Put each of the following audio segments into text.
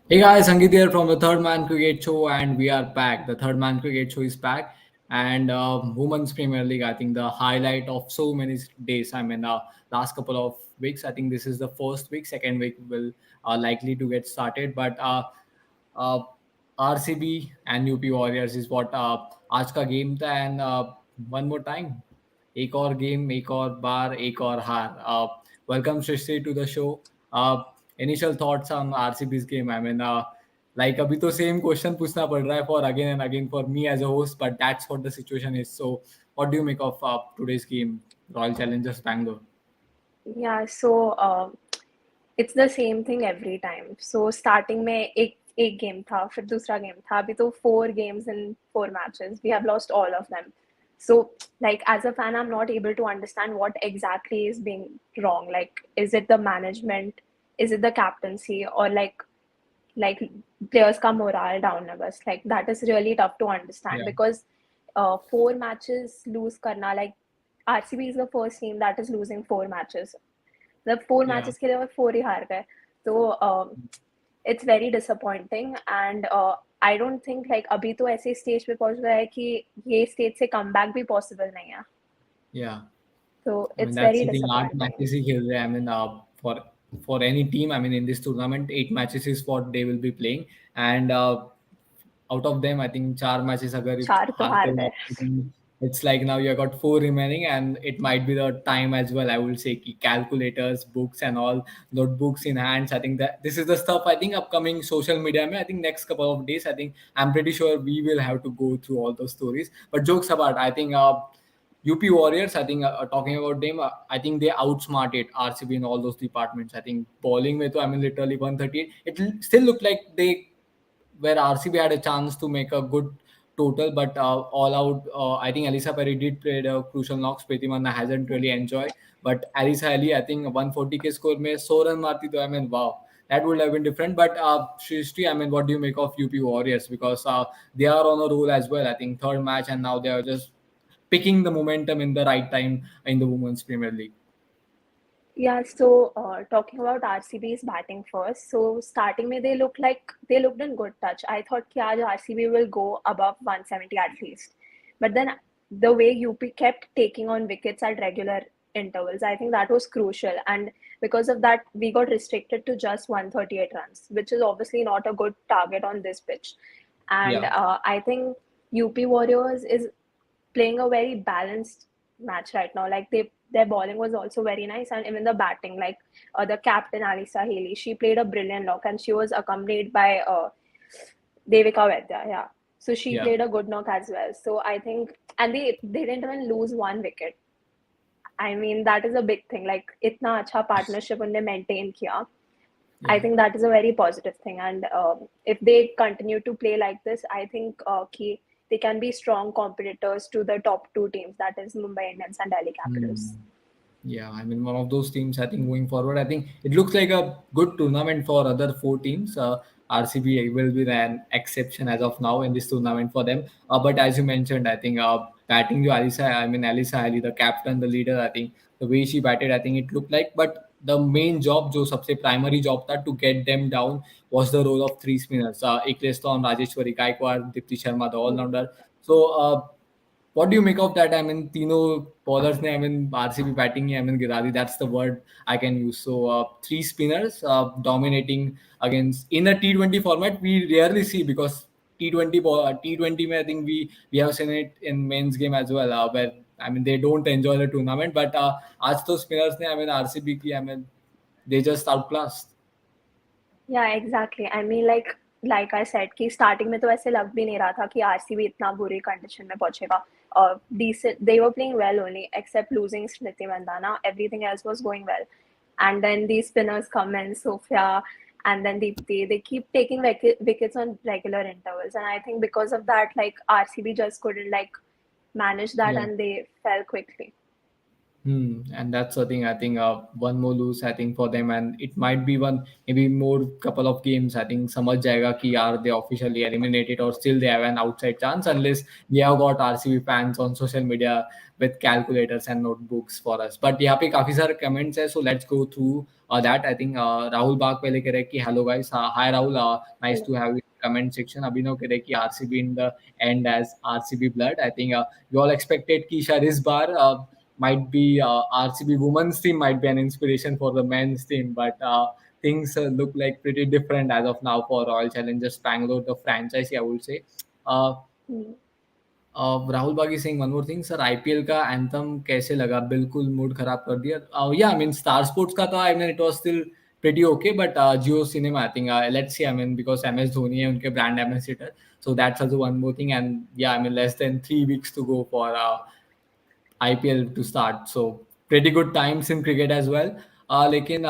Hey guys, Sangeet here from the Third Man Cricket Show, and we are back. The Third Man Cricket Show is back, and Women's Premier League. I think the highlight of so many days. I mean, last couple of weeks. I think this is the first week. Second week will likely to get started, but uh, RCB and UP Warriors is what आज का game था and one more time एक और game एक और बार एक और हार welcome Shrishti to the show. Initial thoughts on RCB's game. I mean, like अभी तो same question पूछना पड़ रहा है for again and again for me as a host, but that's what the situation is. So, what do you make of today's game, Royal Challengers Bangalore? Yeah, so it's the same thing every time. So starting में एक game था, फिर दूसरा game था, अभी तो 4 games in 4 matches. We have lost all of them. So like as a fan, I'm not able to understand what exactly is being wrong. Like, is it the management? Is it the captaincy? Or like players का morale down है बस. Like that is really tough to understand Yeah, because 4 matches lose करना, like RCB is the first team that is losing 4 matches. The four yeah. matches के लिए वो 4 ही हार गए. तो it's very disappointing and I don't think like अभी तो ऐसे स्टेज पे पहुंच गया है कि ये स्टेज से कम बैक भी पॉसिबल नहीं है. Yeah. So I mean, it's that's very the thing. 8 disappointing. matches ही खेल रहे हैं. I mean, for any team, I mean, in this tournament, 8 matches is what they will be playing, and out of them, I think 4 matches अगर 4 तो हारते हार हो गए. आप, then it's like now you have got 4 remaining, and it might be the time as well. I will say कि calculators, books, and all notebooks in hands. I think that this is the stuff. I think upcoming social media. I think next couple of days, I think I'm pretty sure we will have to go through all those stories. But jokes apart, I think. UP Warriors, I think, talking about them, I think they outsmarted RCB in all those departments. I think bowling, में तो, I mean, literally 138. Still looked like they where RCB had a chance to make a good total, but all out, I think Alisa Perry did play a crucial knocks. Priti Manna hasn't really enjoyed, but Alisa Ali, I think 140 के score में 100 run मारती तो I mean wow, that would have been different. But Shrishti, I mean, what do you make of UP Warriors? Because they are on a roll as well. I think third match and now they are just picking the momentum in the right time in the Women's Premier League. Yeah, so talking about RCB's batting first. So starting में they looked in good touch. I thought कि आज RCB will go above 170 at least. But then the way UP kept taking on wickets at regular intervals, I think that was crucial. And because of that, we got restricted to just 138 runs, which is obviously not a good target on this pitch. And Yeah, I think UP Warriors is playing a very balanced match right now. Like their bowling was also very nice, and even the batting, like the captain Alisa Haley, she played a brilliant knock, and she was accompanied by Devika Vedya. Yeah, so she yeah. played a good knock as well. So I think, and they didn't even lose one wicket. I mean, that is a big thing. Like itna acha partnership unne maintain kiya. I Yeah. think that is a very positive thing. And if they continue to play like this, I think they can be strong competitors to the top 2 teams, that is Mumbai Indians and Delhi Capitals. Hmm. Yeah, I mean, one of those teams, I think, going forward, I think it looks like a good tournament for other four teams. RCB will be an exception as of now in this tournament for them. But as you mentioned, I think batting to Alisa Ali, the captain, the leader, I think the way she batted, I think it looked like. But the main job, जो सबसे primary job था to get them down was the role of three spinners. Ekles Tom, Rajeshwari Gaikwad, Dipti Sharma, the all-rounder. So what do you make of that? I mean, Tino bowlers ne, I mean, RCB batting, I mean, गिरा दी. That's the word I can use. So, three spinners dominating against in a T20 format. We rarely see because T20 में I think we have seen it in men's game as well, where I mean they don't enjoy the tournament. But आज तो spinners ने, I mean, RCB की, I mean, they just outclassed. Yeah, exactly. I mean, like I said कि starting में तो ऐसे लग भी नहीं रहा था कि RCB इतना बुरी condition में पहुंचेगा. Decent, they were playing well only, except losing Smriti Mandhana. Everything else was going well. And then these spinners come in, Sophia, and then they keep taking wickets on regular intervals. And I think because of that, like RCB just couldn't like manage that, Yeah. and they fell quickly. And that's the thing. I think one more lose. I think for them, and it might be one maybe more couple of games. I think समझ जाएगा कि are they officially eliminated or still they have an outside chance unless we have got RCB fans on social media with calculators and notebooks for us. But यहाँ पे काफी सारे comments है, so let's go through that. I think Rahul Bag पहले कह रहे हैं कि hello guys, hi Rahul, nice Hello. to have you in the comment section. अभिनव कह रहे हैं कि RCB in the end as RCB blood. I think you all expected कि शायद इस बार might be RCB women's team might be an inspiration for the men's team, but things look like pretty different as of now for Royal Challengers Bangalore, the franchise, I would say. Uh, Hmm. Rahul बागी Singh one more thing sir, IPL का anthem कैसे लगा? बिल्कुल mood खराब कर दिया। या I mean star sports का था, आई mean it was still pretty okay, but Jio Cinema, I think let's see, I mean because MS Dhoni है उनके brand ambassador, so that's also one more thing. And yeah, I mean less than 3 weeks to go for IPL to start. So pretty good times in cricket as well. लेकिन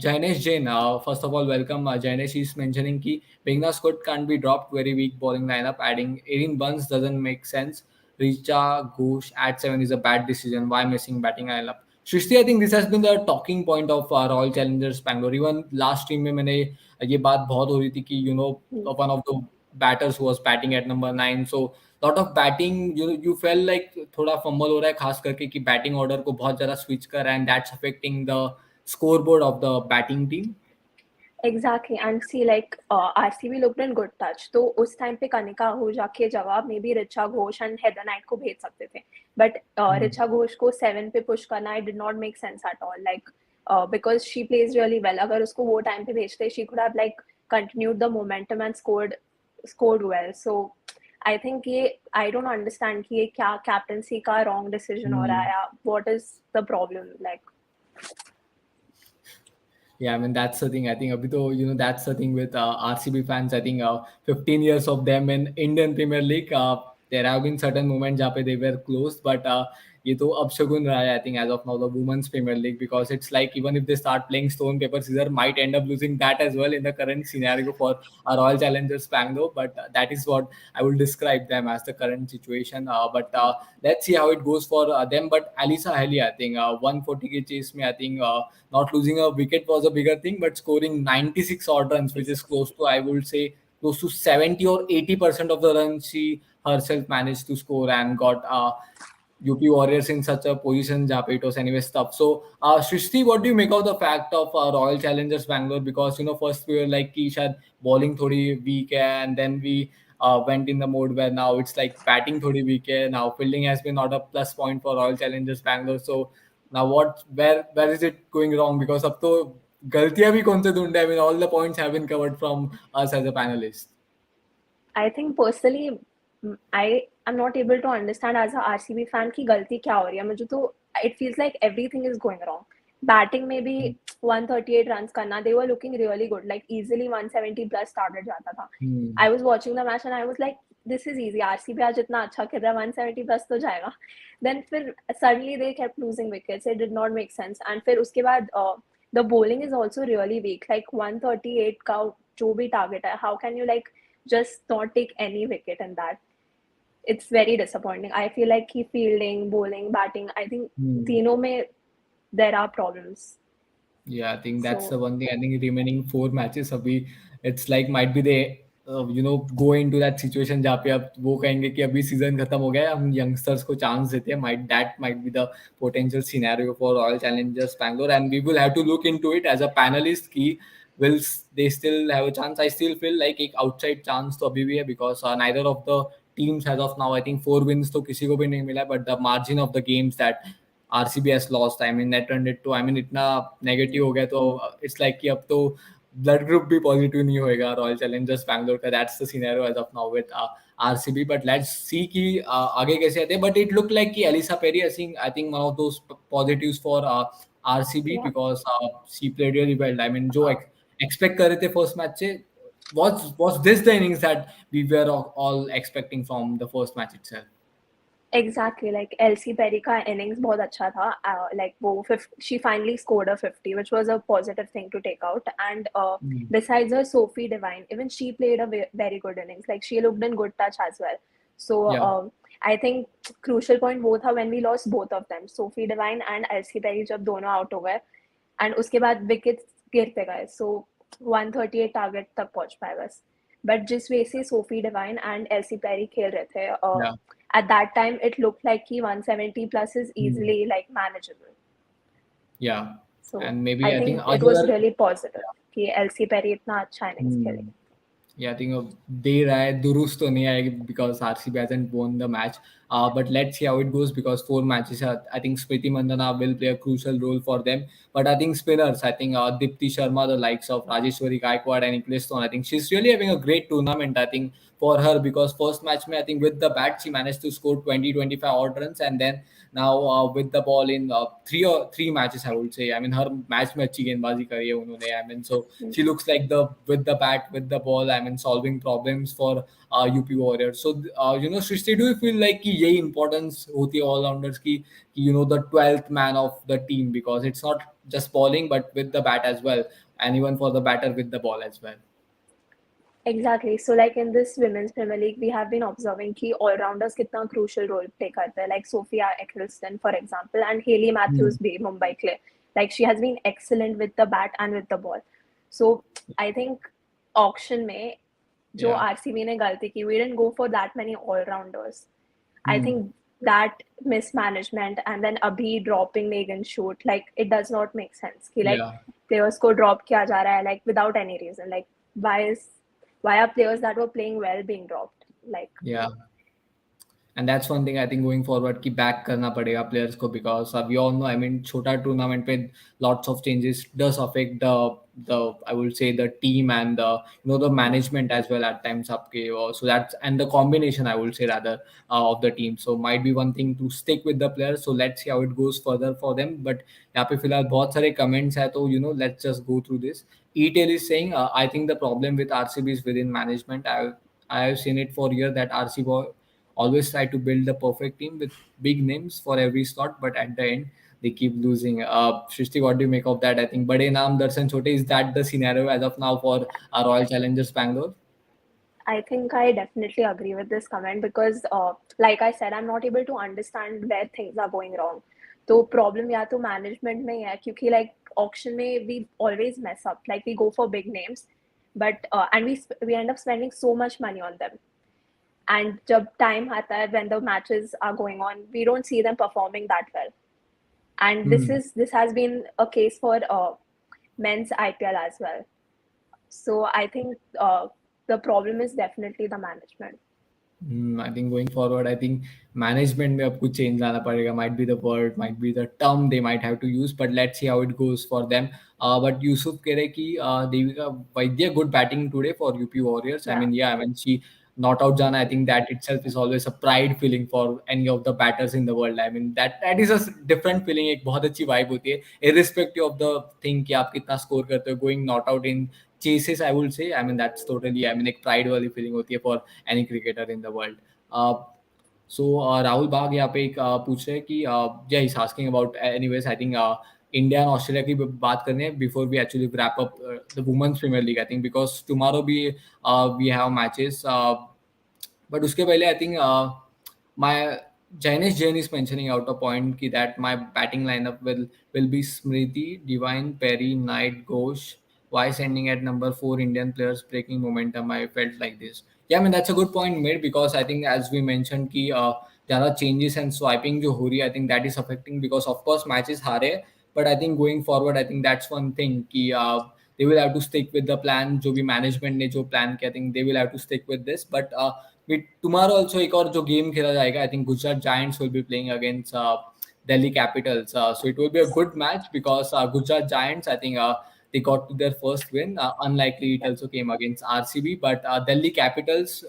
Jainesh Jain, first of all, welcome. Jainesh is mentioning कि Meghna Scott can't be dropped, very weak bowling lineup. Adding 18 Buns doesn't make sense. Richa Ghosh at 7 is a bad decision. Why missing batting lineup? Shrishti, I think this has been the talking point of Royal Challengers Bangalore. Even last stream में मैंने ये बात बहुत हो रही थी कि Hmm. one of the batters who was batting at number 9. So lot of batting you fail like थोड़ा फंबल हो रहा है, खास करके कि बैटिंग ऑर्डर को बहुत ज्यादा स्विच कर रहा है, and that's affecting the score board of the batting team. Exactly, and see, like RCB looked in good touch. तो उस टाइम पे कनिका आहूजा के जवाब में भी Richa Ghosh and Heather night को भेज सकते थे, बट रिचा घोष को 7 पे पुश करना it did not make sense at all, like because she plays really well. अगर उसको वो टाइम पे भेजते, she could have like continued the momentum and scored well. So I think ये आई डोंट अंडरस्टैंड कि ये क्या कैप्टनसी का रॉन्ग डिसीजन हो रहा है, या what is the problem, like. Yeah, I mean that's the thing. I think abhi to, that's the thing with RCB fans. I think 15 years of them in Indian Premier League. There have been certain moments जहाँ पे they were close, but ये तो अब शगुन रहा है. I think as of now the Women's Premier League, because it's like even if they start playing stone paper scissors, might end up losing that as well in the current scenario for Royal Challengers Bangalore. But that is what I will describe them as, the current situation. But let's see how it goes for them. But Alisa Haley, I think 140 k chase में I think not losing a wicket was a bigger thing, but scoring 96 odd runs, which is close to, I would say, close to 70 or 80% of the runs she herself managed to score, and got UP Warriors in such a position जहाँ पे it was anyway tough. So, Shrishti, what do you make of the fact of Royal Challengers Bangalore? Because first we were like कि शायद bowling थोड़ी weak है, and then we went in the mode where now it's like batting थोड़ी weak है. Now fielding has been not a plus point for Royal Challengers Bangalore. So now what? Where is it going wrong? Because अब तो गलतियां भी कौन से ढूंढे? I mean all the points have been covered from us as a panelist. I think personally, I am not able to understand as a RCB fan कि गलती क्या हो रही है. मुझे तो it feels like everything is going wrong. Batting में भी 138 runs करना, they were looking really good, like easily 170 plus target जाता था. Hmm. I was watching the match and I was like, this is easy. RCB आज इतना अच्छा खेल रहा है, 170 plus तो जाएगा. Then फिर suddenly they kept losing wickets. It did not make sense. And फिर उसके बाद the bowling is also really weak. Like 138 का जो भी target है, how can you like just not take any wicket in that? It's very disappointing. I feel like he fielding, bowling, batting, I think Hmm. तीनों में there are problems. Yeah, I think that's the So one thing. I think remaining 4 matches अभी it's like might be they go into that situation जहाँ पे अब वो कहेंगे कि अभी सीजन खत्म हो गया है, हम यंगस्टर्स को चांस देते हैं. Might be the potential scenario for Royal Challengers Bangalore, and we will have to look into it as a panelist कि they still have a chance? I still feel like एक outside chance तो अभी भी है, because neither of the teams as of now, I think 4 wins तो किसी को भी नहीं मिला, but the margin of the games that RCB has lost, I mean net run rate to, I mean इतना नेगेटिव हो गया, तो इट्स लाइक कि अब तो ब्लड ग्रुप भी पॉजिटिव नहीं होएगा रॉयल चैलेंजर्स बैंगलोर का. That's the scenario as of now with RCB. But let's see कि आगे कैसे आते हैं. बट इट लुक लाइक कि Alyssa Perry, I think one of those positives for RCB, yeah, because she played really well. I mean जो expect कर रहे थे फर्स्ट मैच से, was this the innings that we were all expecting from the first match itself? exactly. Like LC Perry का innings बहुत अच्छा था. Like वो she finally scored a 50, which was a positive thing to take out. And Hmm. besides her, Sophie Devine, even she played a very good innings. Like she looked in good touch as well. So Yeah. I think crucial point वो था when we lost both of them, Sophie Devine and Elsie Perry जब दोनों out हो गए, and उसके बाद wickets गिरते गए, so 138 टारगेट तक पहुंच पाए बस. बट जिस वे से Sophie Devine and Ellyse Perry खेल रहे थे, Yeah. at that time it looked like कि 170 plus is Hmm. easily like manageable. Yeah. So And maybe I I think think it was other. really positive कि LC peri इतना अच्छा innings खेली. Hmm. Yeah, I think they right Durust to nahi aayegi because RCB hasn't won the match. But let's see how it goes because four matches. I think Smriti Mandana will play a crucial role for them. But I think spinners, I think Dipti Sharma, the likes of Rajeshwari Gaikwad and Nicholas Stone, I think she's really having a great tournament. I think for her because first match, I think with the bat she managed to score 20-25 odd runs, and then now with the ball in three matches, I would say. I mean her match में अच्छी गेंदबाजी करी है उन्होंने. I mean so she looks like the with the bat with the ball. I mean solving problems for UP Warriors. So Srishti, do you feel like कि यही importance होती है all rounders की the 12th man of the team because it's not just bowling but with the bat as well, and even for the batter with the ball as well. Exactly. So like in this women's Premier League, we have been observing कि all-rounders कितना crucial role play करते हैं. Like Sophia Eccleston, for example, and Hayley Hmm. Matthews भी Mumbai के लिए. Like she has been excellent with the bat and with the ball. So I think auction में जो Yeah. RCB ने गलती की, we didn't go for that many all-rounders. I Hmm. think that mismanagement and then Abhi dropping Megan Shoot, like it does not make sense. कि like Yeah. players को drop किया जा रहा है like without any reason. Like why are players that were playing well being dropped? Like Yeah. And that's one thing I think going forward कि back करना पड़ेगा players को because we all know I mean छोटा tournament पे lots of changes does affect the I would say the team and the management as well at times आपके so that's and the combination I would say rather of the team, so might be one thing to stick with the players, so let's see how it goes further for them. But यहाँ पे फिलहाल बहुत सारे comments है तो let's just go through this. E-tail is saying I think the problem with RCB is within management. I have seen it for years that RCB always try to build the perfect team with big names for every slot, but at the end they keep losing. Shrishti, what do you make of that? I think Bade Naam Darshan Chote, is that the scenario as of now for our Royal Challengers Bangalore? I think I definitely agree with this comment because, like I said, I'm not able to understand where things are going wrong. तो problem या तो management में ही है क्योंकि like auction में we always mess up. Like we go for big names, but and we end up spending so much money on them. And जब time आता है when the matches are going on, we don't see them performing that well. And Hmm. this has been a case for men's IPL as well. So I think the problem is definitely the management. I think going forward, I think management में अब कुछ change लाना पड़ेगा. Might be the word, might be the term they might have to use, but let's see how it goes for them. But Yusuf कह रहे कि Devika Vaidya good batting today for UP Warriors. I Yeah, mean, yeah, I mean she not out जाना. I think that itself is always a pride feeling for any of the batters in the world. I mean that is a different feeling. एक बहुत अच्छी vibe होती है, irrespective of the thing कि आप कितना score करते हो. Going not out in chases, I would say. I mean that's totally. I mean एक pride वाली feeling होती है for any cricketer in the world. Uh, Rahul बाग यहाँ पे एक पूछ रहे हैं कि yeah, he's asking about anyways I think India and Australia की बात करनी है before we actually wrap up the women's Premier League I think because tomorrow भी we have matches but उसके पहले I think my Jainesh Jain is mentioning out a point ki that my batting lineup will be Smriti, Divine, Perry, Knight, Ghosh. Why sending at number 4 Indian players breaking momentum? I felt like this. Yeah, I mean that's a good point made because I think as we mentioned कि ज़्यादा changes and swiping जो हो रही है I think that is affecting because of course matches हारे but I think going forward I think that's one thing कि they will have to stick with the plan जो भी management ने जो plan किया I think they will have to stick with this but with tomorrow also एक और जो game खेला जाएगा I think Gujarat Giants will be playing against Delhi Capitals. So it will be a good match because Gujarat Giants, I think they got to their first win. Unlikely it also came against RCB, but Delhi Capitals,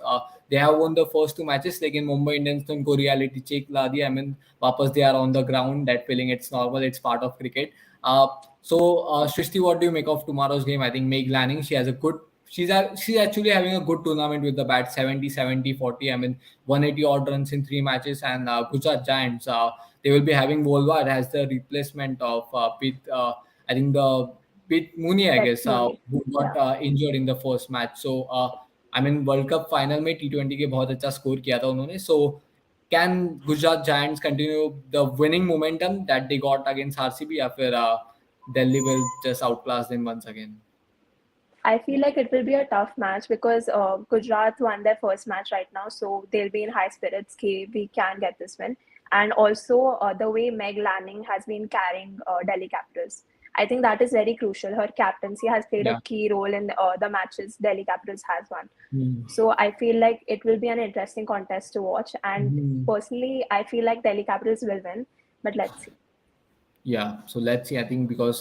they have won the first two matches. Like in Mumbai Indians, तो उनको reality check ला दिया. I mean, वापस they are on the ground. That feeling, it's normal. It's part of cricket. Shrishti, what do you make of tomorrow's game? I think Meg Lanning, she has a good she's actually having a good tournament with the bat 70 70 40 I mean 180 odd runs in three matches and Gujarat Giants they will be having Volva as the replacement of Pete I think the Pete Mooney I Beth guess Mooney. who got Yeah. injured in the first match so I mean world cup final में T20 के बहुत अच्छा score किया था उन्होंने. So can Gujarat giants continue the winning momentum that they got against RCB, या फिर Delhi will just outclass them once again? I feel like it will be a tough match because Gujarat won their first match right now, so they'll be in high spirits. Ki we can get this win, and also the way Meg Lanning has been carrying Delhi Capitals, I think that is very crucial. Her captaincy has played a Yeah. key role in the matches Delhi Capitals has won. Hmm. So I feel like it will be an interesting contest to watch. And Hmm. personally, I feel like Delhi Capitals will win, but let's see. Yeah, so let's see. I think because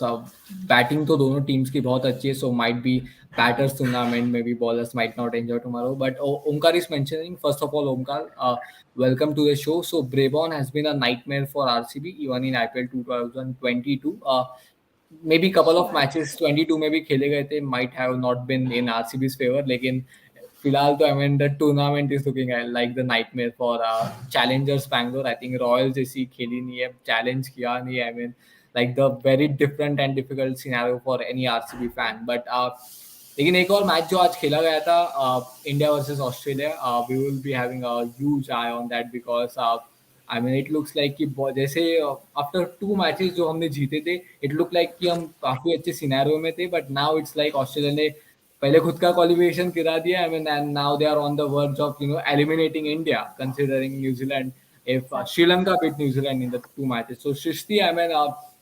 batting तो दोनों teams की बहुत अच्छी है, so might be batters tournament, maybe bowlers might not enjoy tomorrow. But Omkar is mentioning, first of all, Omkar, welcome to the show. So Brabourne has been a nightmare for RCB even in IPL 2022. Maybe couple of Sure. matches 22 में भी खेले गए थे, might have not been in RCB's favor, लेकिन फिलहाल तो I mean the tournament is looking like the nightmare for challengers Bangalore. I think Royals जैसी खेली नहीं है, challenge किया नहीं है. I mean like the very different and difficult scenario for any RCB fan. But लेकिन एक और मैच जो आज खेला गया था, India versus Australia, we will be having a huge eye on that because I mean it looks like कि जैसे आफ्टर 2 मैचेस जो हमने जीते थे, इट लुक लाइक कि हम काफी अच्छे सिनेरियो में थे, but now it's like Australia ने पहले खुद का क्वालिफिकेशन गिरा दिया. I mean and now they are on the verge of eliminating India considering New Zealand if Sri Lanka beat New Zealand in the 2 matches. So Shrishti, I mean,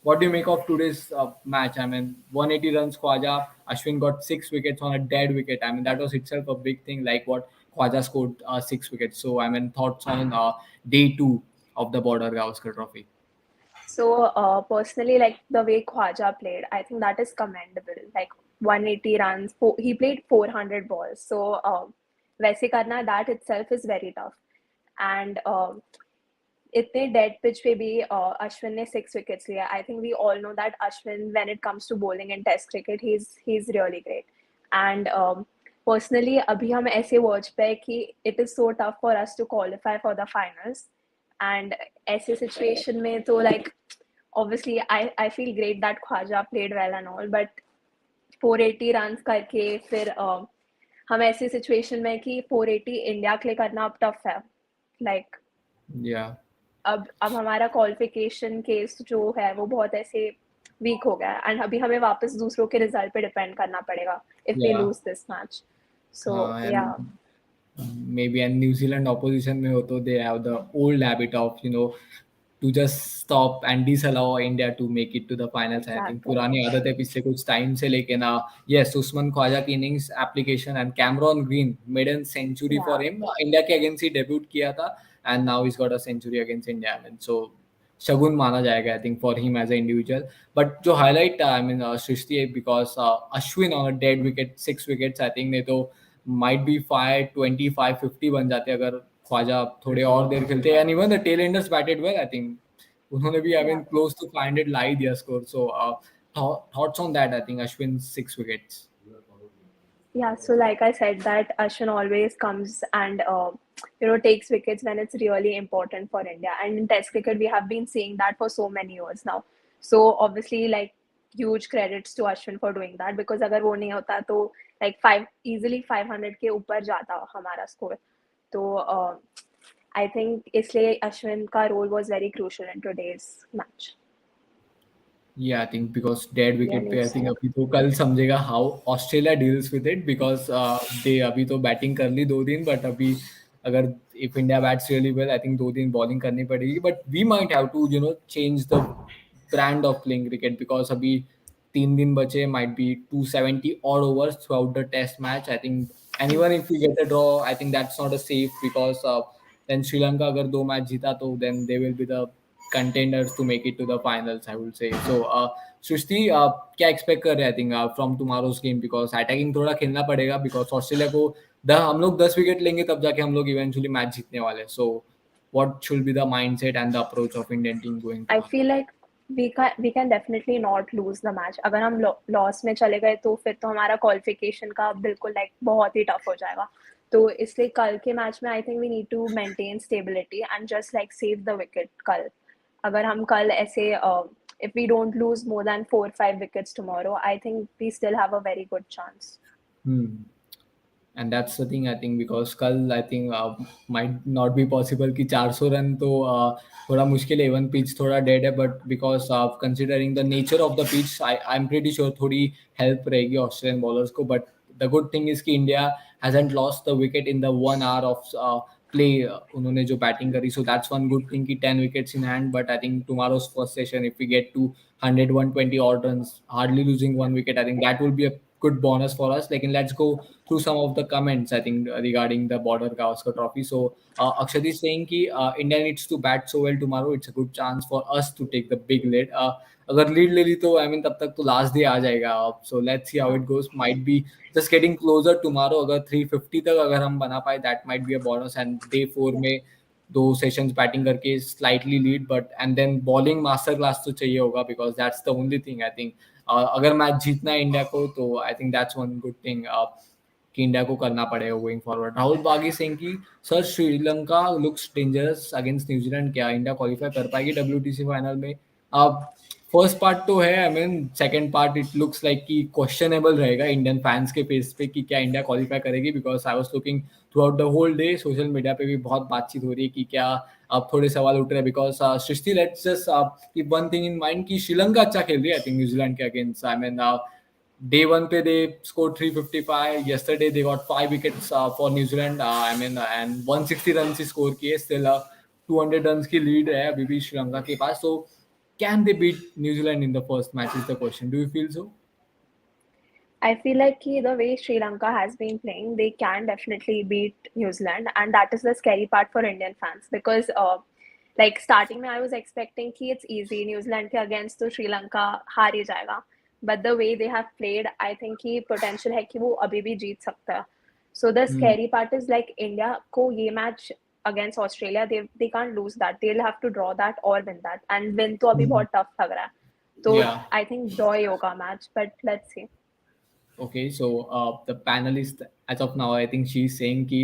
what do you make of today's match? I mean, 180 runs Khwaja, Ashwin got 6 wickets on a dead wicket. I mean, that was itself a big thing, like what Khwaja scored 6 wickets. So, I mean, thoughts on day 2 of the Border Gavaskar Trophy? So personally, like the way Khwaja played, I think that is commendable. Like 180 runs, he played 400 balls. So वैसे करना, that itself is very tough. And इतने dead pitch पे भी अश्विन ने 6 wickets लिया. I think we all know that Ashwin when it comes to bowling in test cricket he is really great. And personally अभी हम ऐसे वर्ज पे है कि it is so tough for us to qualify for the finals. And ऐसे situation में तो like obviously I feel great that Khwaja played well and all, but 480 runs करके फिर हम ऐसे सिचुएशन में कि 480 इंडिया के लिए करना अब टफ है. Like Yeah. अब हमारा क्वालिफिकेशन केस जो है वो बहुत ऐसे वीक हो गया है, एंड अभी हमें वापस दूसरों के रिजल्ट पे डिपेंड करना पड़ेगा if we Yeah. Lose this match. So yeah. And maybe and New Zealand opposition में हो तो they have the old habit of to just stop and disallow India to make it to the finals. I think exactly. पुरानी आदत है पिछले कुछ time से, लेकिन yes, उस्मान ख्वाजा की innings application and Cameron Green maiden century yeah. For him, India के against ही डेब्यूट किया था and now is got a century against India. I mean so शगुन माना जाएगा I think for him as a individual. But जो highlight I mean Srishti है because Ashwin on a dead wicket 6 wickets, I think नहीं तो might B 5 20 5 50 बन जाते अगर ख्वाजा थोड़े और देर खेलते. And even the tell Anders batted well. I think उन्होंने भी आई मीन या. क्लोज टू 500 ला ही दिया score. So thoughts on that. I think Ashwin 6 wickets. Yeah, so like I said, that Ashwin always comes and takes wickets when it's really important for India. And in Test cricket, we have been seeing that for so many years now. So obviously, like huge credits to Ashwin for doing that, because अगर वो नहीं होता तो like easily 500 के ऊपर जाता हमारा score. तो I think इसलिए Ashwin का role was very crucial in today's match. Yeah, I think because dead wicket पे I Really. think अभी तो कल समझेगा how Australia deals with it because they अभी तो बैटिंग कर ली 2 दिन, but अभी अगर if India bats really well, I think 2 दिन बॉलिंग करनी पड़ेगी. But we might have to change the brand of playing cricket because अभी 3 दिन बचे, might be 270 odd overs throughout the test match. I think and even if we get a draw, I think that's not a safe because then Sri Lanka अगर 2 match जीता तो then they will be the contenders to make it to the finals, I would say. So, Shrishti, क्या expect कर रहे हैं, I think, from tomorrow's game because attacking थोड़ा खेलना पड़ेगा because ऑस्ट्रेलिया को हम लोग 10 विकेट लेंगे तब जाके हम लोग eventually मैच जीतने वाले. So, what should be the mindset and the approach of Indian team going I tomorrow? feel like we can definitely not lose the match. अगर हम लॉस में चले गए तो फिर तो हमारा क्वालिफिकेशन का बिल्कुल लाइक बहुत ही टफ हो जाएगा. तो इसलिए कल के मैच में I think we need to maintain stability and just like save the wicket कल. अगर हम कल ऐसे if we don't lose more than 4 5 wickets tomorrow, I think we still have a very good chance. Hmm. And that's the thing I think because कल I think might not be possible कि 400 run तो थोड़ा मुश्किल है, even pitch थोड़ा dead है, but because considering the nature of the pitch I am pretty sure थोड़ी help रहेगी ऑस्ट्रेलियन बॉलर्स को. But the good thing is कि India hasn't lost the wicket in the 1 hour of play. उन्होंने जो batting करी, so that's one good thing कि 10 wickets in hand. But I think tomorrow's first session if we get to 100-120 odd runs, hardly losing one wicket, I think that will be a good bonus for us. Like, and let's go through some of the comments, I think, regarding the Border Gavaskar Trophy. So, Akshat is saying कि India needs to bat so well tomorrow. It's a good chance for us to take the big lead. अगर lead ले ली तो I mean तब तक तो last day आ जाएगा. So let's see how it goes. Might be just getting closer tomorrow. अगर 350 तक अगर हम बना पाए, that might be a bonus. And day 4 में 2 सेशंस बैटिंग करके slightly lead, but and then bowling master class तो चाहिए होगा, because that's the only thing I think. अगर मैच जीतना है इंडिया को, तो I think that's one good thing कि इंडिया को करना पड़ेगा गोइंग फॉरवर्ड. राहुल बागी सिंह की sir Sri Lanka looks dangerous against New Zealand, क्या इंडिया क्वालिफाई कर पाएगी डब्ल्यूटीसी फाइनल में? अब फर्स्ट पार्ट तो है, I mean second part it looks like कि क्वेश्चनेबल रहेगा इंडियन फैंस के फेस पे कि क्या इंडिया क्वालिफाई करेगी. Because I was looking throughout the whole day, social media पे भी बहुत बातचीत हो रही है कि क्या अब थोड़े सवाल उठ रहे हैं. Because Srishti let's just keep one thing in mind कि श्रीलंका अच्छा खेल रही है आई थिंक न्यूजीलैंड के against. I mean day one pe they scored 355. Yesterday they got 5 wickets for New Zealand. I mean, and 160 runs he score किए. Still 200 runs की lead है अभी भी श्रीलंका के पास. So can they beat New Zealand in the first match is the question. Do you feel so? I feel like the way Sri Lanka has been playing, they can definitely beat New Zealand, and that is the scary part for Indian fans because, like starting, I was expecting कि it's easy New Zealand के against तो Sri Lanka हार ही जाएगा, but the way they have played, I think कि potential है कि वो अभी भी जीत सकता है. So the Hmm. scary part is like India को ये match against Australia, they can't lose that. They'll have to draw that or win that, and win तो अभी Hmm. बहुत tough लग रहा है. तो Yeah. I think draw ही होगा match, but let's see. Okay, so the panelist as of now, I think she's saying कि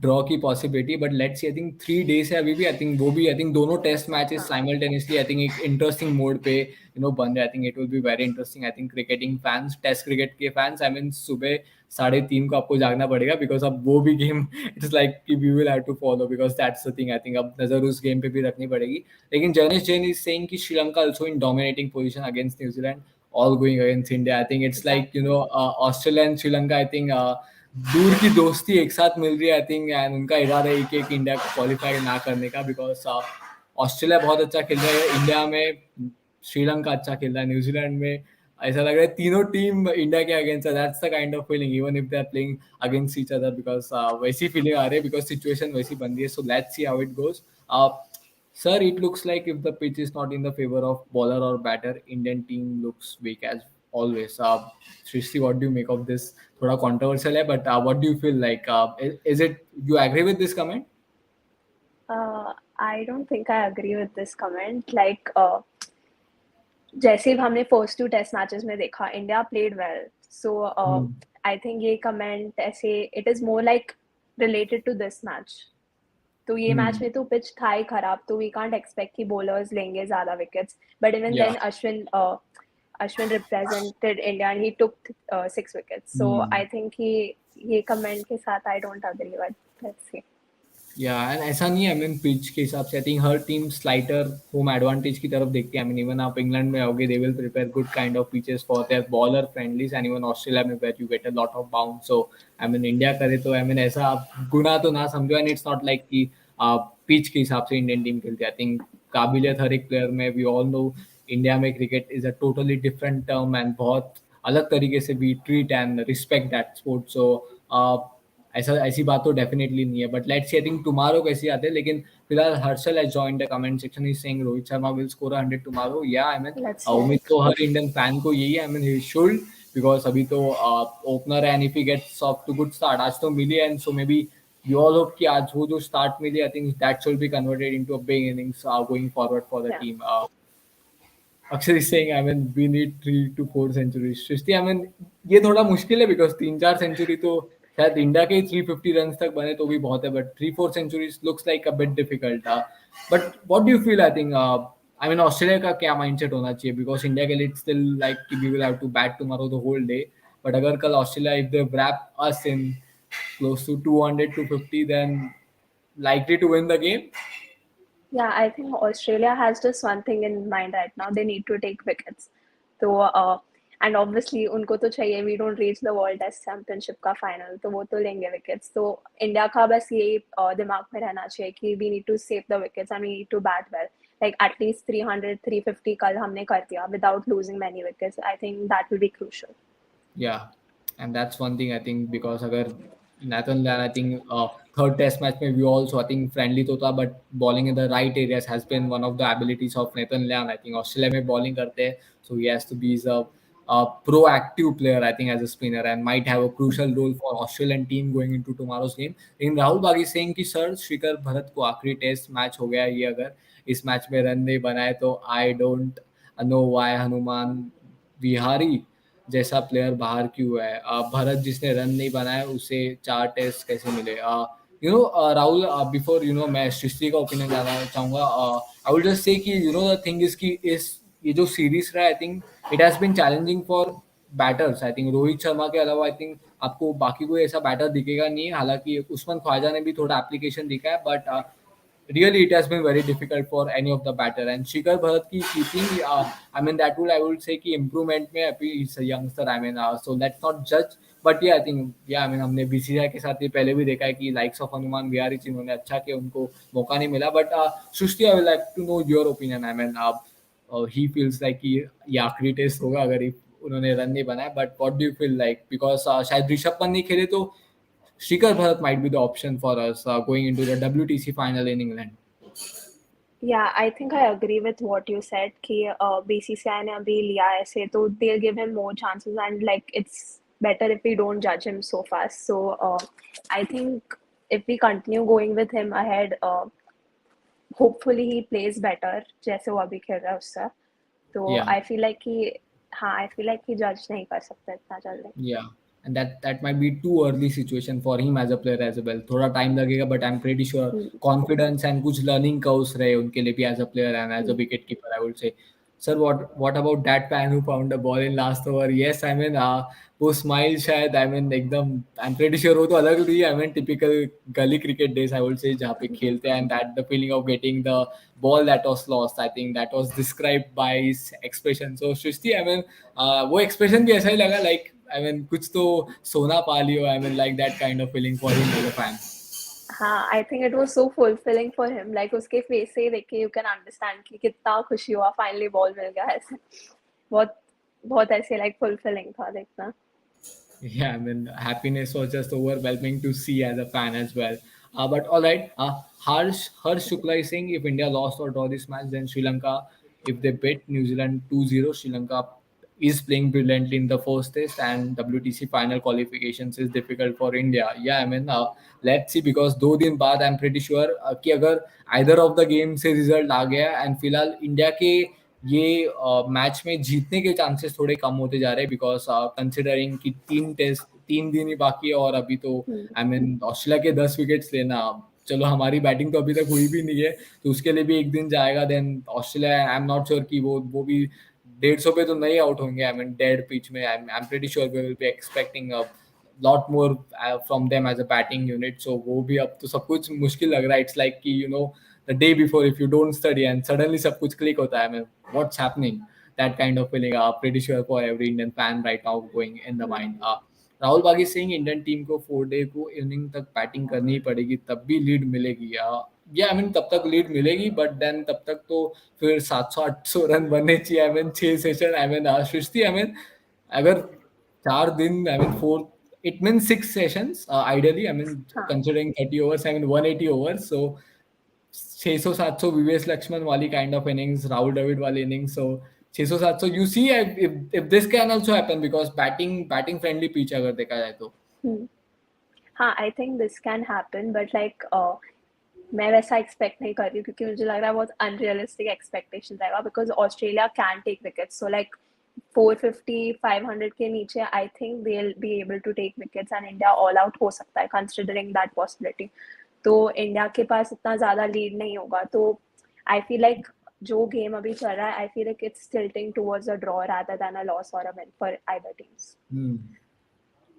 draw की possibility, but let's see. I think 3 days है अभी भी. I think वो भी I think दोनों test matches हाँ. simultaneously I think एक interesting mode पे बन रहे. I think it will be very interesting. I think cricketing fans, test cricket के fans, I mean सुबह 3:30 को आपको जागना पड़ेगा because अब वो भी game it's like कि we will have to follow because that's the thing. I think अब नजर उस game पे भी रखनी पड़ेगी. लेकिन जर्नेश जैन is saying कि Sri Lanka also in dominating position against New Zealand, all going against India. I think it's like Exactly. Australia and Sri Lanka. I think दूर की दोस्ती एक साथ मिल रही है. आई थिंक एंड उनका इरादा एक है कि इंडिया को क्वालिफाई ना करने का, बिकॉज ऑस्ट्रेलिया बहुत अच्छा खेल रहा है इंडिया में, श्रीलंका अच्छा खेल रहा है न्यूजीलैंड में. ऐसा लग रहा है तीनों टीम इंडिया के अगेंस्ट है. That's the kind of feeling even if they are playing against each other, because वैसी फीलिंग आ रही है बिकॉज सिचुएशन वैसी बन रही है. So let's see how it goes. Sir, it looks like if the pitch is not in the favor of bowler or batter, Indian team looks weak as always. Srishti, what do you make of this? थोड़ा controversial है, but what do you feel like? Is it you agree with this comment? I don't think I agree with this comment. Like, जैसे हमने first to test matches में देखा, India played well. So Hmm. I think ये comment ऐसे it is more like related to this match. तो ये match Hmm. में तो पिच था ही खराब, तो वी कांट एक्सपेक्ट कि बॉलर्स लेंगे ज्यादा wickets. But even Yeah. Then Ashwin represented India and he took 6 wickets. So Hmm. I think ये कमेंट के साथ I don't agree, but let's see. या एंड ऐसा नहीं है. आई मीन पिच के हिसाब से आई थिंक हर टीम स्लाइटर होम एडवांटेज की तरफ देखती है. आई मीन इवन आप इंग्लैंड में आओगे, they will prepare good kind of pitches for their bowler friendlies. And even Australia में where you get a lot of bounce. So I mean India करे तो आई मीन ऐसा आप गुना तो ना समझो. एंड इट्स नॉट लाइक कि pitch के हिसाब से इंडियन टीम खेलती है. आई थिंक काबिलियत हर एक प्लेयर में. वी ऑल नो इंडिया में cricket is a totally different term and बहुत अलग तरीके से we treat and respect that sport. So ऐसा ऐसी बात तो डेफिनेटली नहीं है. But let's see I think tomorrow कैसी आते हैं. लेकिन फिलहाल Harshal has joined the comment section, is saying Rohit Sharma will score 100 tomorrow. Yeah I mean let's hope. उम्मीद तो हर इंडियन फैन को यही है. I mean he should, because अभी तो ओपनर है and if he gets off to good start, आज तो मिली and so maybe we all hope कि आज वो जो स्टार्ट मिली I think that should be converted into a big innings going forward for the yeah. Team. Akshar is saying I mean we need 3 to 4 centuries. Srishti I mean ये थोड़ा मुश्किल है because 3-4 century तो शायद इंडिया के 350 रन तक बने तो भी बहुत है. But 3-4 centuries looks like a bit difficult. But what do you feel? I think I mean Australia का क्या माइंडसेट होना चाहिए? बिकॉज इंडिया के लिए still like we will have to bat tomorrow the whole day. But अगर कल Australia if they wrap us in close to 200 to 50, then likely to win the game. Yeah, I think Australia has just one thing in mind right now. They need to take wickets. So, and obviously उनको तो चाहिए. We don't reach the World Test Championship का final, तो वो तो लेंगे wickets. तो India का बस यही दिमाग में रहना चाहिए कि we need to save the wickets and we need to bat well. Like at least 300, 350 कल हमने कर दिया without losing many wickets. I think that will be crucial. Yeah, and that's one thing I think, because अगर Nathan Lyon, I think third test match में we also I think friendly तो था, but bowling in the right areas has been one of the abilities of Nathan Lyon. I think Australia में bowling करते हैं, so he has to be a proactive player I think as a spinner, and might have a crucial role for Australian team going into tomorrow's game. In Rahul Baghi is saying कि sir शिखर भरत को आखिरी test match हो गया ये, अगर इस match में run नहीं बनाए तो I don't know why Hanuman Vihari जैसा प्लेयर बाहर क्यों है। भरत जिसने रन नहीं बनाया उसे 4 टेस्ट कैसे मिले। राहुल, बिफोर मैं सृष्टि का ओपिनियन जानना चाहूँगा। आई विल जस्ट से कि द थिंग इज कि इस ये जो सीरीज रहा, I think it has been challenging for batters. I think Rohit Sharma के अलावा आई थिंक आपको बाकी कोई ऐसा बैटर दिखेगा नहीं है। हालांकि उस्मान ख्वाजा ने भी थोड़ा एप्लीकेशन दिखा है, but really it has been very difficult for any of the batter. And Shikhar Bharat ki keeping, I mean that would I would say कि improvement में अभी he's a youngster. I mean so let's not judge. But yeah, I think I mean हमने BCCI के साथ ये पहले भी देखा है कि likes of हनुमान विहारी जिन्होंने अच्छा किया उनको मौका नहीं मिला. But Srishti, I would like to know your opinion. I mean he feels like कि ये आखिरी टेस्ट होगा अगर उन्होंने रन नहीं बनाया. But what do you feel like? Because शायद ऋषभ पंत नहीं खेले तो Shikhar Bharat might be the option for us going into the WTC final in England. Yeah, I think I agree with what you said कि BCCI ने अभी लिया है ऐसे तो they'll give him more chances and like it's better if we don't judge him so fast. So I think if we continue going with him ahead, hopefully he plays better जैसे वो अभी खेल रहा है उससे. तो Yeah, I feel like कि हाँ I feel like कि judge नहीं कर सकते इतना जल्दी. yeah. And that might be too early situation for him as a player as well. थोड़ा time लगेगा, but I'm pretty sure Hmm. confidence and कुछ learning curves रहे उनके लिए भी as a player and as a Hmm. wicket keeper, I would say. Sir, what about that fan who found a ball in last over? Yes, I mean वो smile शायद I mean एकदम I'm pretty sure वो तो अलग थी. I mean typical gully cricket days I would say जहाँ पे खेलते हैं, and that the feeling of getting the ball that was lost, I think that was described by his expression. So Shrishti, I mean वो expression भी ऐसा ही लगा like I mean कुछ तो सोना पा लियो. I mean like that kind of feeling for him as a fan. हाँ, I think it was so fulfilling for him. Like उसके face से ही देख के you can understand कि कितना खुशी हुआ finally ball मिल गया ऐसे. बहुत बहुत ऐसे like fulfilling था देखना. Yeah, I mean, happiness was just overwhelming to see as a fan as well. But all right, Harsh Shukla is saying if India lost or draw this match, then Sri Lanka, if they beat New Zealand 2-0, Sri Lanka is playing brilliantly in the first test, and WTC final qualifications is difficult for India. Yeah, I mean, let's see, because 2 दिन बाद I'm pretty sure कि अगर either of the game से result आ गया and फिलहाल India के ये match में जीतने के चांसेस थोड़े कम होते जा रहे हैं, बिकॉज कंसिडरिंग कि 3 दिन ही बाकी है और अभी तो Hmm. आई मीन ऑस्ट्रेलिया के 10 विकेट्स लेना, चलो हमारी बैटिंग तो अभी तक हुई भी नहीं है, तो उसके लिए भी एक दिन जाएगा. Then Australia I am not sure कि वो भी 150 पे तो नहीं आउट होंगे. आई मीन डेड पिच में I am pretty sure we will be expecting lot more from them as a batting unit. So वो भी अब तो सब कुछ मुश्किल लग रहा है. इट्स लाइक कि the day before if you don't study and suddenly सब कुछ click होता है. I mean, what's happening? That kind of feeling pretty sure for every Indian fan right now going in the mind. Rahul बागी Singh Indian team को 4 day को inning तक batting करनी ही पड़ेगी तब भी लीड मिलेगी. या आई मीन तब तक लीड मिलेगी, बट देन तब तक तो फिर 700-800 रन बनने चाहिए. I mean 6 session. I mean Srishti, I mean अगर 4 दिन, I mean 4, it means 6 sessions ideally. I mean, हाँ. considering 30 overs, I mean 180 overs. So 600-700 VVS Laxman वाली kind of innings, Rahul Dravid वाली innings. So 600-700 you see if this can also happen, because batting friendly pitch अगर देखा जाए तो. Hmm. हाँ, I think this can happen, but like मैं वैसा expect नहीं कर रही हूँ क्योंकि मुझे लग रहा है बहुत अनरियलिस्टिक एक्सपेक्टेशन रहेगा because Australia can take wickets so like 450 500 के नीचे I think they will be able to take wickets and India all out हो सकता है कंसिडरिंग दैट पॉसिबिलिटी. तो इंडिया के पास इतना ज़्यादा लीड नहीं होगा. तो आई फील लाइक जो गेम अभी चल रहा है I feel like it's tilting towards a draw rather than a loss और a win for either teams. Hmm.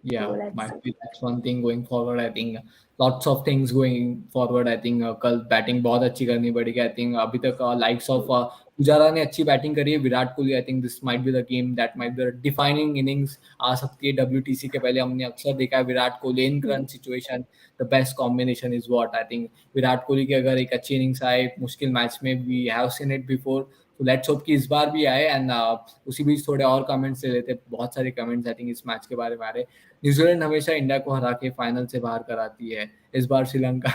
So Yeah, let's might see. be that's one thing going forward. I think lots of things going forward. I think कल batting बहुत अच्छी करनी पड़ेगी. I think अभी तक likes of Pujara ने अच्छी batting करी है. Virat Kohli, I think this might be the game that might be the defining innings आ सकती है. WTC के पहले हमने अक्सर देखा है विराट कोहली इन Hmm. Current situation the best combination is what I think. Virat Kohli की अगर एक अच्छी इनिंग्स आए मुश्किल मैच में, we have seen it before. तो लेट्स होप कि इस बार भी आए. एंड उसी बीच थोड़े और कमेंट्स ले लेते. बहुत सारे कमेंट्स आई थिंक इस मैच के बारे में आ रहे. न्यूजीलैंड हमेशा इंडिया को हरा के फाइनल से बाहर कराती है. इस बार श्रीलंका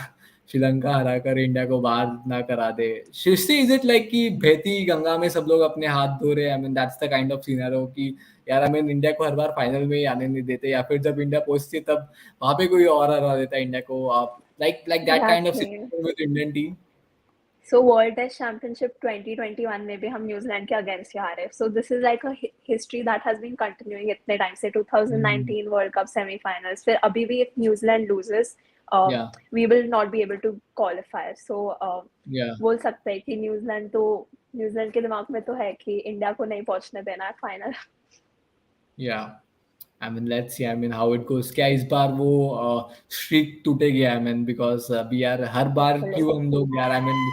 श्रीलंका हराकर इंडिया को बाहर ना करा दे. सृष्टि, इज इट लाइक कि बहती गंगा में सब लोग अपने हाथ धो रहे हैं? आई mean that's the kind of scenario कि यार आई मीन इंडिया को हर बार फाइनल में ही आने नहीं देते, या फिर जब इंडिया पहुंचती है तब वहां पे कोई और हरा देता है इंडिया को. Like like that kind of Exactly. Scenario with Indian team. So World Test Championship 2021 में भी हम न्यूजीलैंड के अगेंस्ट ही हारे. So this is like a history that has been continuing इतने टाइम से. 2019 World Cup semi-finals. फिर अभी भी if New Zealand loses, uh, या we will not be able to qualify. So या बोल सकते हैं कि न्यूजीलैंड के दिमाग में तो है कि इंडिया को नहीं पहुंचने देना है फाइनल. या I mean let's see I mean how it goes. क्या इस बार वो स्ट्रीक टूटेगी? आई मीन बिकॉज अभी यार हर बार होपफुली. क्यों हम लोग यार आई मीन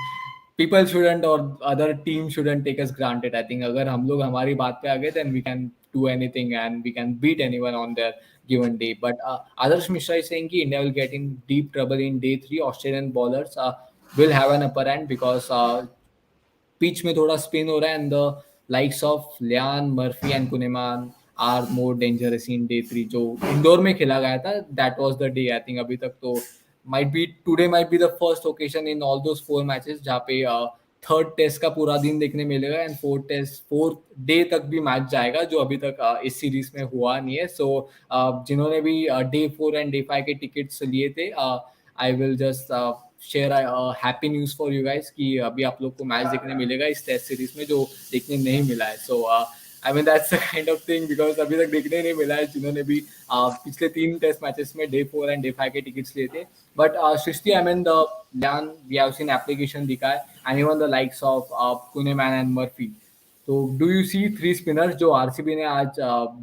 पीपल शुडंट और other team shouldn't take us granted. I think अगर हम लोग हमारी बात पे आ गए then we can do anything and we can beat anyone on their given day. But Adarsh Mishra is saying कि India will get in deep trouble in day 3. Australian bowlers will have an upper hand because pitch में थोड़ा spin हो रहा है. And the likes of Lyon Murphy and Kuhnemann are more dangerous in day 3. जो इंडोर में खेला गया था that was the day. I think अभी तक तो might be today might be the first occasion in all those 4 matches जहाँ पे थर्ड टेस्ट का पूरा दिन देखने मिलेगा. एंड फोर्थ डे तक भी मैच जाएगा जो अभी तक इस सीरीज में हुआ नहीं है. सो जिन्होंने भी डे 4 एंड डे 5 के टिकट्स लिए थे, I will just share happy news for you guys कि अभी आप लोग को मैच देखने मिलेगा इस टेस्ट सीरीज में जो देखने नहीं मिला है. So I mean that's the kind of thing because अभी तक देखने नहीं मिला है जिन्होंने भी पिछले 3 टेस्ट मैचेस में डे 4 एंड डे 5 के टिकट्स लिए थे. But Srishti, I mean the Lyon we have seen application दिखा है and even the likes of Kuhnemann and Murphy. तो डू यू सी 3 स्पिनर्स जो आरसीबी ने आज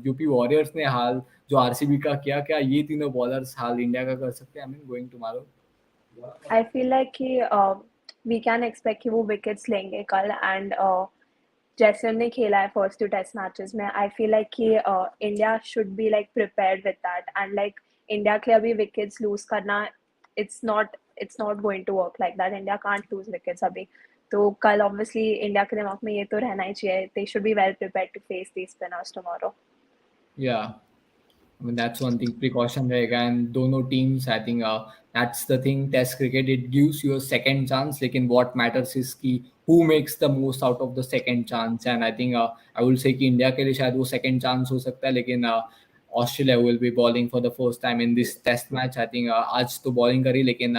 यूपी वॉरियर्स ने हाल जो आरसीबी का किया, क्या ये तीनों बॉलर्स हाल इंडिया का कर सकते हैं? I mean going tomorrow. I feel like कि वी कैन एक्सपेक्ट कि वो विकेट्स लेंगे कल. एंड जैसे उन्होंने खेला है फर्स्ट 2 टेस्ट मैचेस में, आई फील लाइक कि India should be like prepared with that. And like India के लिए अभी विकेट्स लूज करना, it's not going to work like that. India can't lose wickets अभी. तो कल ऑब्वियसली इंडिया के दिमाग में ये तो रहना ही चाहिए, they should be well prepared to face these spinners tomorrow. या I mean, that's one thing. Precaution रहेगा. And दोनों teams, I think that's the thing. Test cricket, it gives you a second chance. लेकिन what matters is कि who makes the most out of the second chance. And I think I will say कि India के लिए शायद वो second chance हो सकता है. लेकिन Australia will be bowling for the first time in this test match. I think आज तो bowling करी लेकिन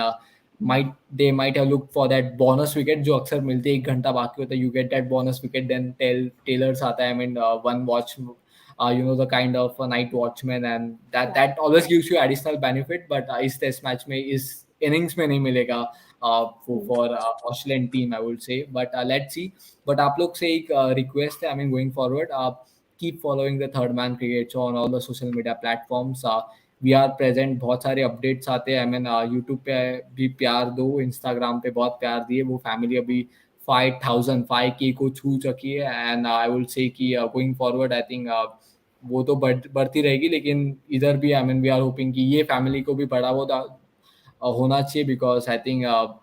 they might have looked for that bonus wicket जो अक्सर मिलते हैं. 1 घंटा बाकी होता है, you get that bonus wicket, then tailors आता है. I mean one watch, the kind of a night watchman, and that always gives you additional benefit. But इस टेस्ट मैच में इस innings में नहीं मिलेगा for Australian team, I would say. But let's see. But आप लोग से एक request है, I mean going forward, keep following the Third Man Cricket Show on all the social media platforms. We are present. बहुत सारे updates आते हैं. I mean YouTube पे भी प्यार दो, इंस्टाग्राम पे बहुत प्यार दिए. वो फैमिली अभी 5,000 को छू चुकी है. एंड आई विल से कि गोइंग फॉरवर्ड आई थिंक वो तो बढ़ती रहेगी. लेकिन इधर भी I mean we are hoping कि ये फैमिली को भी बढ़ावा होना चाहिए. Because I think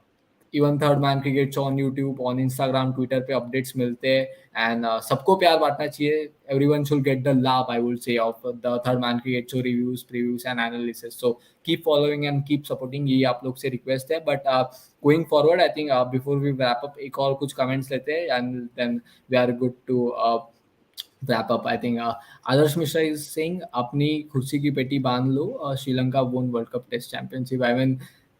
even third man cricket on YouTube, on Instagram, Twitter पे अपडेट्स मिलते हैं. एंड सबको प्यार बांटना चाहिए. एवरीवन शुड गेट द लाभ, I would say, of the third man cricket show reviews, previews and analysis. So keep following and keep supporting, ये आप लोग से रिक्वेस्ट है. But going forward I think before we wrap up एक और कुछ comments लेते हैं and then we are good to wrap up. I think Adarsh Mishra is saying अपनी खुशी की पेटी बांध लो, Sri Lanka won world cup test championship. I mean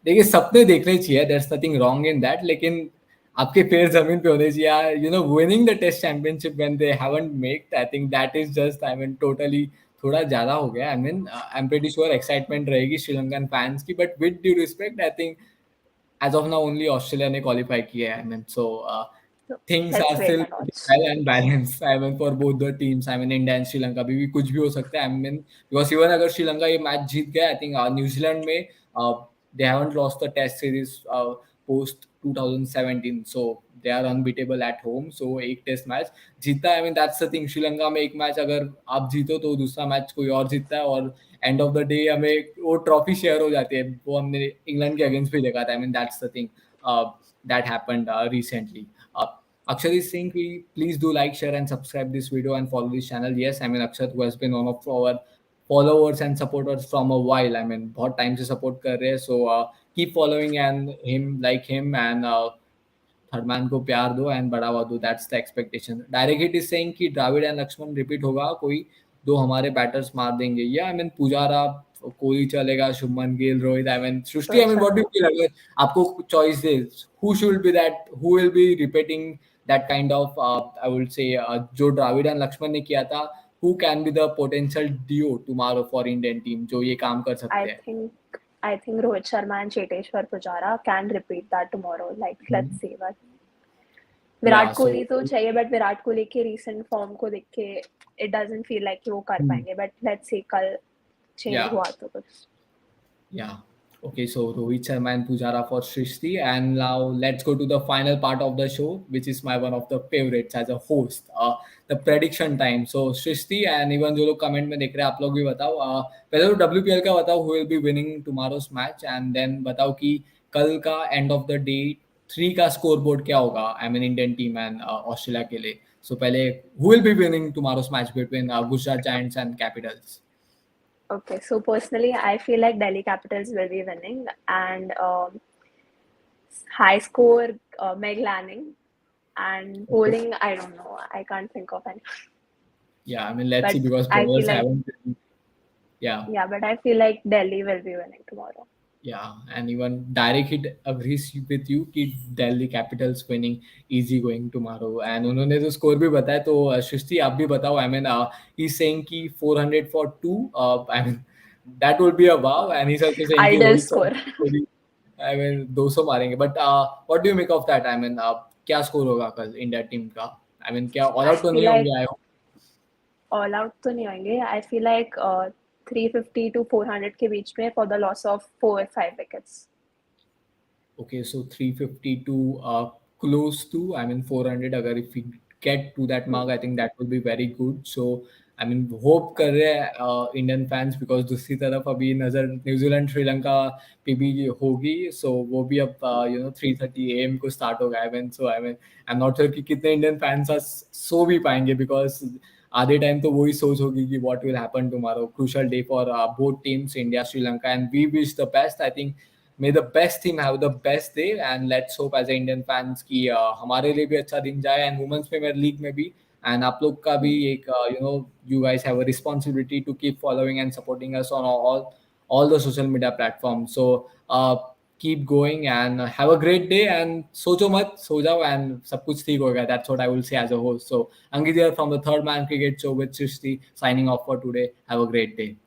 देखिए सपने देखने चाहिए, there's nothing wrong in that. लेकिन आपके पैर जमीन पे होने चाहिए. Winning the test championship when they haven't made, I think that is just, I mean totally थोड़ा ज्यादा हो गया. I mean I'm pretty sure excitement रहेगी श्रीलंकन फैंस की, but with due respect I think as of now only Australia ने qualify किया है. I mean so So things are let's wait still and watch. well and balanced. I mean, for both the teams. I mean, India and Sri Lanka. भी कुछ भी हो सकता है. I mean, because even अगर श्रीलंका ये मैच जीत गया, I think New Zealand में they haven't lost the Test series post 2017, so they are unbeatable at home. So एक टेस्ट मैच जीता. I mean, that's the thing. Sri Lanka में एक मैच अगर आप जीतो तो दूसरा मैच कोई और जीतता है और एंड ऑफ द डे हमें वो ट्रॉफी शेयर हो जाती है. वो हमने इंग्लैंड के अगेंस्ट भी देखा था. I mean, that's the thing that happened recently. Akshat is saying, please do like, share, and subscribe this video and follow this channel. Yes, I mean Akshat, who has been one of our followers and supporters from a while. I mean, बहुत time से support कर रहे हैं. So keep following and him, like him, and third man को प्यार दो and बढ़ावा दो. That's the expectation. Direct hit is saying कि द्रविड़ एंड लक्ष्मण रिपीट होगा, कोई दो हमारे बैटर्स मार देंगे. या आई मीन पुजारा, कोहली चलेगा, Shubman Gill, Rohit. I mean Srishti, I Rohit mean what do Sharma. You feel अगर आपको चॉइस दे, who should be that, who will be repeating that kind of I would say जो द्रविड़ एंड लक्ष्मण ने किया था, who can be the potential duo tomorrow for Indian team जो ये काम कर सकते I हैं. think I think Rohit Sharma and Cheteshwar Pujara can repeat that tomorrow. Like let's see. But या विराट सो कोहली तो चाहिए, बट विराट कोहली के रीसेंट फॉर्म को देख के इट डजंट फील लाइक कि वो कर पाएंगे. बट लेट्स सी कल चेंज या हुआ तो कुछ. Yeah. Okay, so Rohit Sharma and Pujara for Shrishti. And now let's go to the final part of the show, which is my one of the favorites as a host, the prediction time. So Shrishti and even जो लोग comment में देख रहे हैं, आप लोग भी बताओ. पहले तो WPL का बताओ, who will be winning tomorrow's match, and then बताओ कि कल का end of the day 3 का scoreboard क्या होगा. I mean Indian team and Australia के लिए. So पहले who will be winning tomorrow's match between Gujarat Giants and Capitals? Okay, so personally, I feel like Delhi Capitals will be winning, and high score Meg Lanning, and Okay. bowling. I don't know. I can't think of any. Yeah, I mean, let's see But because I feel bowlers like haven't. Yeah, yeah, but I feel like Delhi will be winning tomorrow. yeah, and even direct hit agrees with you कि Delhi Capitals winning easy going tomorrow. And उन्होंने तो score भी बताया, तो सृष्टि आप भी बताओ. I mean, he's saying कि 400 for two. I mean, that would be a wow. And he's also saying कि Ideal Rohit score. Sharma, I mean 200 मारेंगे. But what do you make of that? I mean, क्या score होगा कल India team का? I mean, क्या all I out तो feel नहीं like होंगे? I hope. all out तो नहीं होंगे. I feel like 350 to 400 के बीच में for the loss of 4 or 5 wickets. Okay, so 350 to close to, I mean 400. Agar if we get to that mark, I think that will be very good. So I mean hope कर रहे हैं Indian fans, because दूसरी तरफ अभी नजर New Zealand Sri Lanka पे भी होगी. So वो भी अब 3:30 AM को start होगा. I mean I'm not sure कि कितने Indian fans सो भी पाएंगे, because आधे टाइम तो वही सोच होगी कि what will happen tomorrow. Crucial day for both teams, India, Sri Lanka, and we wish the best. I think may the best team have the best day, and let's hope as a Indian fans कि हमारे लिए भी अच्छा दिन जाए, and women's premier league में भी, and आप लोग का भी एक you guys have a responsibility to keep following and supporting us on all the social media platforms. So keep going and have a great day, and सोचो मत, सो जाओ, and सब कुछ ठीक होगा. That's what I will say as a host. So Angit here from the Third Man Cricket Show with Srishti, signing off for today. Have a great day.